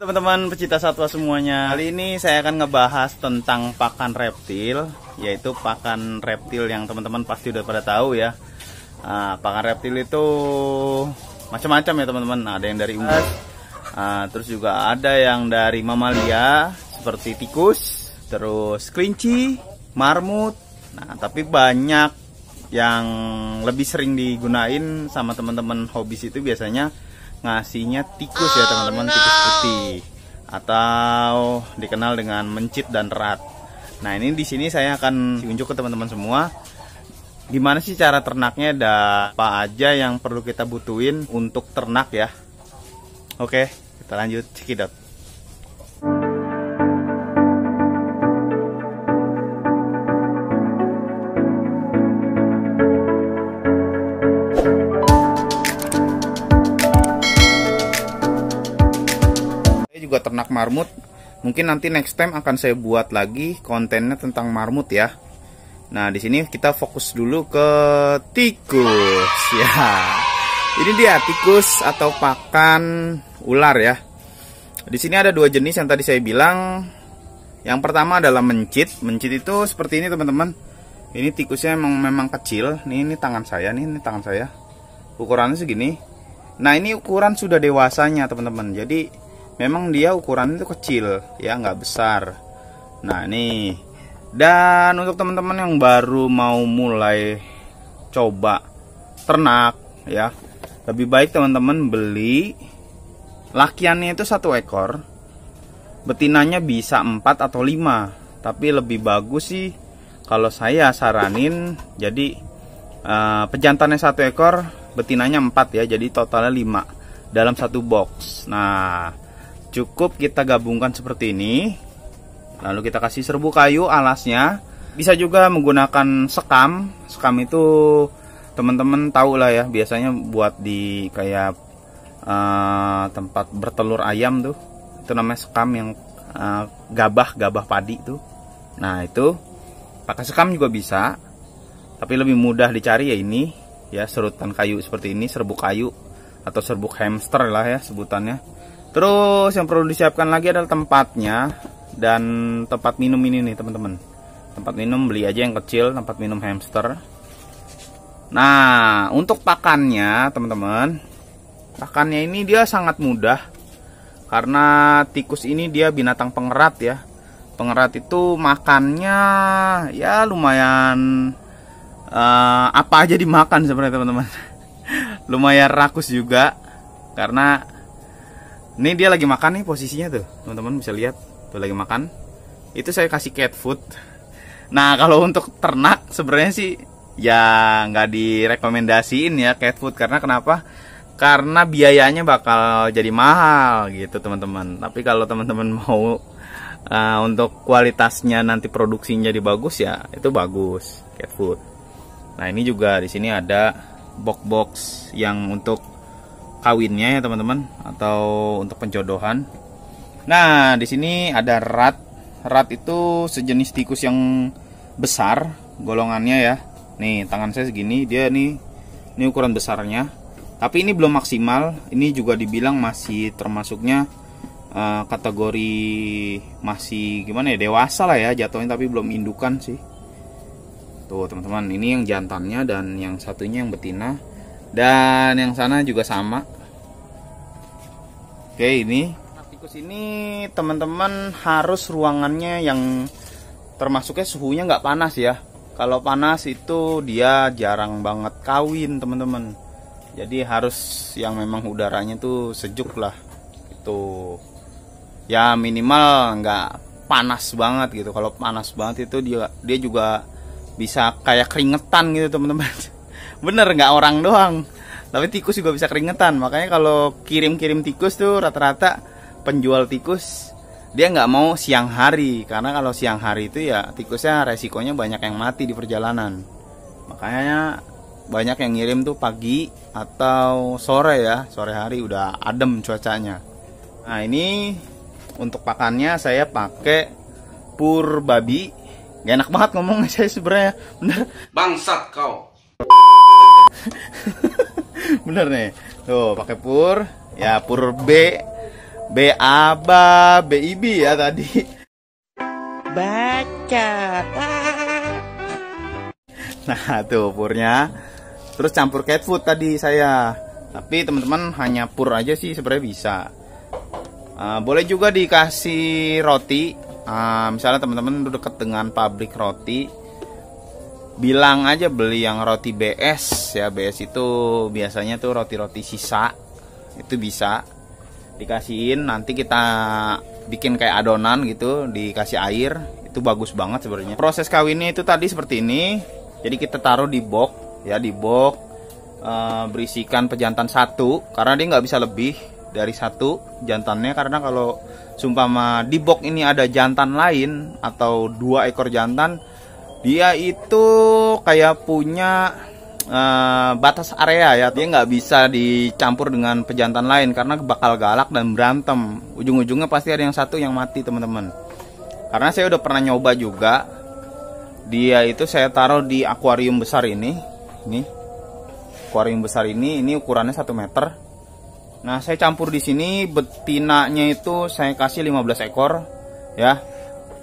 Teman-teman pecinta satwa semuanya, kali ini saya akan ngebahas tentang pakan reptil, yaitu pakan reptil yang teman-teman pasti udah pada tahu ya. Pakan reptil itu macam-macam ya teman-teman. Ada yang dari unggas, terus juga ada yang dari mamalia seperti tikus, terus kelinci, marmut. Nah, tapi banyak yang lebih sering digunain sama teman-teman hobis itu biasanya ngasihnya tikus ya teman-teman, tikus putih atau dikenal dengan mencit dan rat. Nah, ini di sini saya akan unjuk ke teman-teman semua gimana sih cara ternaknya, ada apa aja yang perlu kita butuhin untuk ternak ya. Oke, kita lanjut cekidot. Juga ternak marmut, mungkin nanti next time akan saya buat lagi kontennya tentang marmut ya. Nah, di sini kita fokus dulu ke tikus ya. Ini dia tikus atau pakan ular ya. Di sini ada dua jenis yang tadi saya bilang. Yang pertama adalah mencit. Mencit itu seperti ini teman-teman. Ini tikusnya memang kecil. Ini tangan saya nih, ini tangan saya. Ukurannya segini. Nah, ini ukuran sudah dewasanya teman-teman. Jadi memang dia ukuran itu kecil ya, nggak besar. Nah, nih. Dan untuk teman-teman yang baru mau mulai coba ternak ya, lebih baik teman-teman beli lakiannya itu 1 ekor, betinanya bisa 4 atau 5. Tapi lebih bagus sih kalau saya saranin jadi pejantannya 1 ekor, betinanya 4 ya, jadi totalnya 5 dalam 1 box. Nah, cukup kita gabungkan seperti ini. Lalu kita kasih serbuk kayu alasnya. Bisa juga menggunakan sekam. Sekam itu teman-teman tahu lah ya, biasanya buat di kayak tempat bertelur ayam tuh. Itu namanya sekam yang gabah padi tuh. Nah, itu pakai sekam juga bisa. Tapi lebih mudah dicari ya ini ya, serutan kayu seperti ini, serbuk kayu atau serbuk hamster lah ya sebutannya. Terus yang perlu disiapkan lagi adalah tempatnya dan tempat minum ini nih teman-teman. Tempat minum beli aja yang kecil, tempat minum hamster. Nah, untuk pakannya teman-teman, pakannya ini dia sangat mudah karena tikus ini dia binatang pengerat ya. Pengerat itu makannya ya lumayan apa aja dimakan sebenarnya teman-teman. Lumayan rakus juga karena ini dia lagi makan nih posisinya tuh, teman-teman bisa lihat tuh lagi makan. Itu saya kasih cat food. Nah, kalau untuk ternak sebenarnya sih ya nggak direkomendasiin ya cat food, karena kenapa? Karena biayanya bakal jadi mahal gitu teman-teman. Tapi kalau teman-teman mau untuk kualitasnya nanti produksinya jadi bagus ya, itu bagus cat food. Nah, ini juga di sini ada box-box yang untuk kawinnya ya teman-teman, atau untuk penjodohan. Nah, di sini ada rat. Rat itu sejenis tikus yang besar golongannya ya. Nih, tangan saya segini, dia nih, ini ukuran besarnya. Tapi ini belum maksimal. Ini juga dibilang masih termasuknya kategori masih gimana ya, dewasa lah ya jatuhnya, tapi belum indukan sih. Tuh teman-teman, ini yang jantannya dan yang satunya yang betina. Dan yang sana juga sama. Oke, ini tikus ini teman-teman harus ruangannya yang termasuknya suhunya nggak panas ya. Kalau panas itu dia jarang banget kawin teman-teman. Jadi harus yang memang udaranya tuh sejuk lah. Itu ya minimal nggak panas banget gitu. Kalau panas banget itu dia juga bisa kayak keringetan gitu teman-teman. Bener, nggak orang doang, tapi tikus juga bisa keringetan. Makanya kalau kirim-kirim tikus tuh rata-rata penjual tikus dia nggak mau siang hari, karena kalau siang hari itu ya tikusnya resikonya banyak yang mati di perjalanan. Makanya banyak yang ngirim tuh pagi atau sore ya, sore hari udah adem cuacanya. Nah, ini untuk pakannya saya pakai pur babi. Gak enak banget ngomongnya saya sebenarnya, bener. Bangsat kau. Bener nih, tuh pakai pur ya, pur B B-A-B-A, B-I-B ya tadi. Baca. Nah tuh purnya. Terus campur cat food tadi saya. Tapi teman-teman hanya pur aja sih sebenarnya bisa. Boleh juga dikasih roti. Misalnya teman-teman udah deket dengan pabrik roti, bilang aja beli yang roti BS ya. BS itu biasanya tuh roti-roti sisa. Itu bisa dikasihin, nanti kita bikin kayak adonan gitu, dikasih air. Itu bagus banget sebenarnya. Proses kawinnya itu tadi seperti ini. Jadi kita taruh di box ya, di box berisikan pejantan 1 karena dia nggak bisa lebih dari 1 jantannya, karena kalau sumpama di box ini ada jantan lain atau 2 ekor jantan, dia itu kayak punya batas area ya, dia nggak bisa dicampur dengan pejantan lain karena bakal galak dan berantem. Ujung-ujungnya pasti ada yang satu yang mati teman-teman. Karena saya udah pernah nyoba juga, dia itu saya taruh di akuarium besar ini akuarium besar ini ukurannya 1 meter. Nah saya campur di sini, betinanya itu saya kasih 15 ekor ya,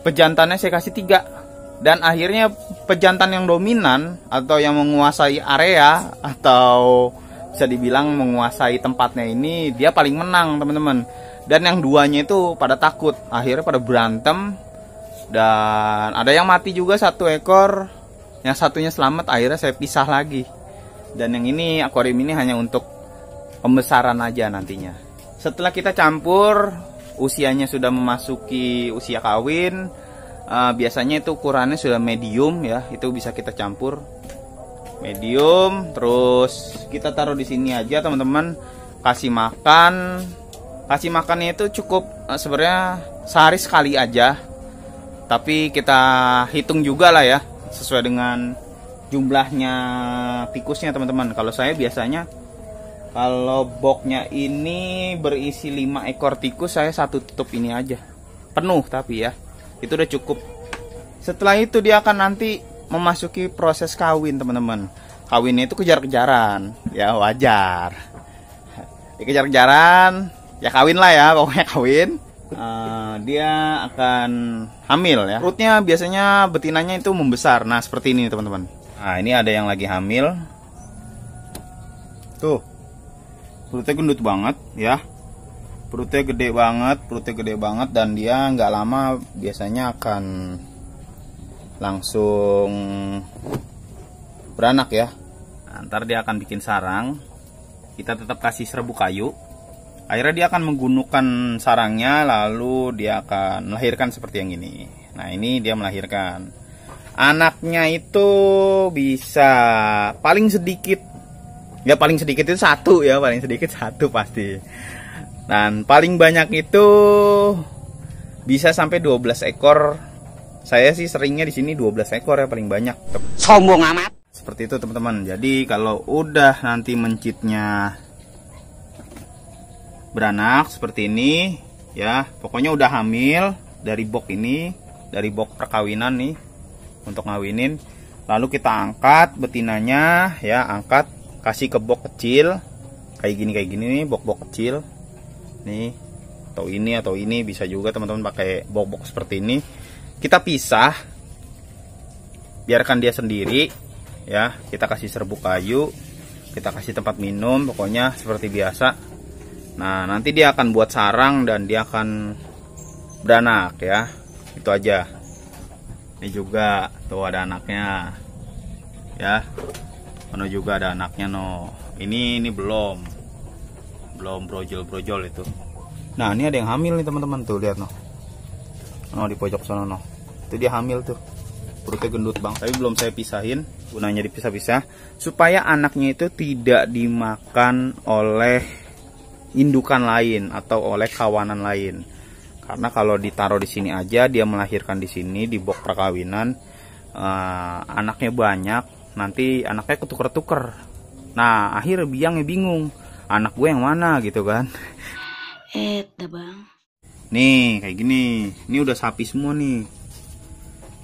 pejantannya saya kasih 3. Dan akhirnya pejantan yang dominan atau yang menguasai area atau bisa dibilang menguasai tempatnya ini, dia paling menang teman-teman. Dan yang 2-nya itu pada takut, akhirnya pada berantem. Dan ada yang mati juga 1 ekor, yang satunya selamat, akhirnya saya pisah lagi. Dan yang ini akuarium ini hanya untuk pembesaran aja nantinya. Setelah kita campur, usianya sudah memasuki usia kawin. Biasanya itu ukurannya sudah medium ya, itu bisa kita campur medium. Terus kita taruh di sini aja teman-teman, kasih makan. Kasih makannya itu cukup sebenarnya sehari sekali aja, tapi kita hitung juga lah ya sesuai dengan jumlahnya tikusnya teman-teman. Kalau saya biasanya kalau boxnya ini berisi 5 ekor tikus, saya 1 tutup ini aja penuh, tapi ya itu udah cukup. Setelah itu dia akan nanti memasuki proses kawin teman-teman. Kawinnya itu kejar-kejaran ya, wajar. Dikejar-kejaran ya, kawin lah ya, pokoknya kawin. Dia akan hamil ya. Perutnya biasanya betinanya itu membesar. Nah seperti ini teman-teman. Nah ini ada yang lagi hamil. Tuh, perutnya gendut banget ya. Perutnya gede banget, dan dia nggak lama biasanya akan langsung beranak ya. Nah, ntar dia akan bikin sarang. Kita tetap kasih serbuk kayu. Akhirnya dia akan menggunakan sarangnya, lalu dia akan melahirkan seperti yang ini. Nah ini dia melahirkan. Anaknya itu bisa paling sedikit ya, paling sedikit itu 1 ya, paling sedikit 1 pasti. Dan paling banyak itu bisa sampai 12 ekor. Saya sih seringnya di sini 12 ekor ya paling banyak. Sombong amat. Seperti itu teman-teman. Jadi kalau udah nanti mencitnya beranak seperti ini ya, pokoknya udah hamil dari box ini, dari box perkawinan nih untuk ngawinin. Lalu kita angkat betinanya ya, angkat, kasih ke box kecil kayak gini nih, box kecil nih, atau ini bisa juga teman-teman pakai box seperti ini. Kita pisah, biarkan dia sendiri ya. Kita kasih serbuk kayu, kita kasih tempat minum, pokoknya seperti biasa. Nah nanti dia akan buat sarang dan dia akan beranak ya, itu aja. Ini juga tuh ada anaknya ya, ono juga ada anaknya no. Ini belum brojol itu. Nah ini ada yang hamil nih teman-teman, tuh lihat no. Oh di pojok sana no, itu dia hamil tuh, perutnya gendut bang. Tapi belum saya pisahin, gunanya dipisah-pisah supaya anaknya itu tidak dimakan oleh indukan lain atau oleh kawanan lain. Karena kalau ditaruh di sini aja, dia melahirkan di sini di box perkawinan, anaknya banyak, nanti anaknya ketuker-tuker. Nah akhirnya biangnya bingung, anak gue yang mana gitu kan. Bang. Nih kayak gini, ini udah sapi semua nih,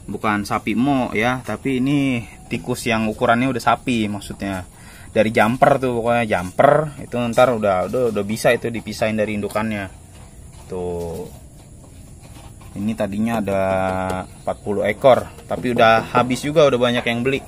bukan sapi mo ya, tapi ini tikus yang ukurannya udah sapi, maksudnya dari jumper tuh, pokoknya jumper itu ntar udah bisa itu dipisahin dari indukannya. Tuh. Ini tadinya ada 40 ekor, tapi udah habis juga, udah banyak yang beli.